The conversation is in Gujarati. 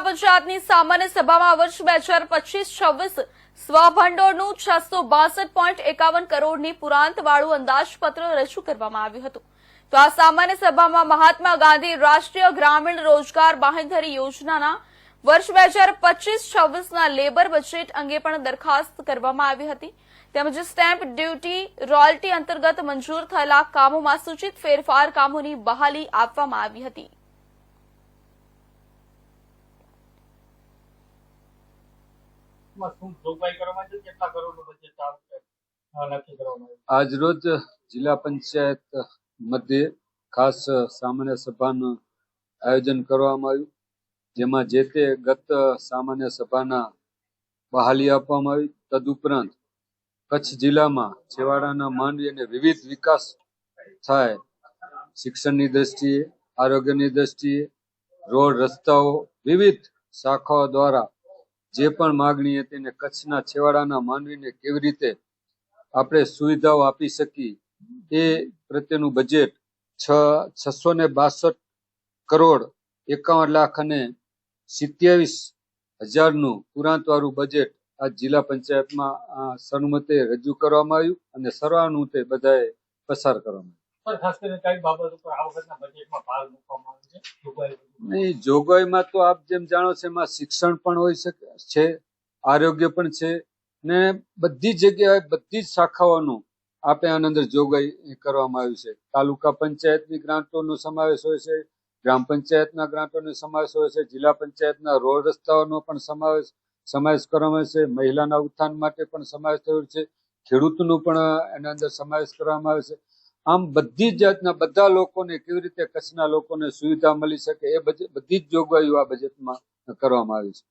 પંચાયતની સામાન્ય સભામાં વર્ષ 2025-26 સ્વભંડોળનું 662.51 કરોડની પુરાંતવાળું અંદાજપત્ર રજૂ કરવામાં આવ્યું હતું. તો આ સામાન્ય સભામાં મહાત્મા ગાંધી રાષ્ટ્રીય ગ્રામીણ રોજગાર બાંહેધરી યોજનાના વર્ષ 2025-26ના લેબર બજેટ અંગે પણ દરખાસ્ત કરવામાં આવી હતી. તેમજ સ્ટેમ્પ ડ્યુટી રોયલ્ટી અંતર્ગત મંજૂર થયેલા કામોમાં સૂચિત ફેરફાર કામોની બહાલી આપવામાં આવી હતી. આજરોજ જિલ્લા પંચાયત મધ્યે ખાસ સામાન્ય સભાનું આયોજન કરવામાં આવ્યું, જેમાં જે તે ગત સામાન્ય સભાના બહાલી આપવામાં આવી. તદુપરાંત કચ્છ જિલ્લામાં છેવાડાના માંડવી અને વિવિધ વિકાસ થાય, શિક્ષણની દ્રષ્ટિએ, આરોગ્યની દ્રષ્ટિએ, રોડ રસ્તાઓ, વિવિધ શાખાઓ દ્વારા જે પણ માગણી હતી અને કચ્છના છેવાડાના માનવીને કેવી રીતે આપણે સુવિધાઓ આપી શકીએ એ પ્રત્યેનું બજેટ 662 કરોડ 51 લાખ અને 27,000નું પુરાંતવાળું બજેટ આ જિલ્લા પંચાયતમાં સર્વમતે રજૂ કરવામાં આવ્યું અને સર્વાનુમતે બધાએ પસાર કરવામાં આવ્યું. જોગવાઈમાં તો આપ જેમ જાણો છો એમાં શિક્ષણ પણ હોઈ શકે છે, આરોગ્ય પણ છે ને બધી જગ્યાએ બધી જ શાખાઓનું આપણે આની અંદર જોગવાઈ કરવામાં આવ્યું છે. તાલુકા પંચાયતની ગ્રાન્ટોનો સમાવેશ હોય છે, ગ્રામ પંચાયતના ગ્રાન્ટોનો સમાવેશ હોય છે, જિલ્લા પંચાયતના રોડ રસ્તાઓનો પણ સમાવેશ કરવામાં આવે છે, મહિલાના ઉત્થાન માટે પણ સમાવેશ થયો છે, ખેડૂતનો પણ એના અંદર સમાવેશ કરવામાં આવે છે. આમ બધી જ જાતના બધા લોકોને કેવી રીતે કચ્છના લોકોને સુવિધા મળી શકે એ બધી જ જોગવાઈઓ આ બજેટમાં કરવામાં આવી છે.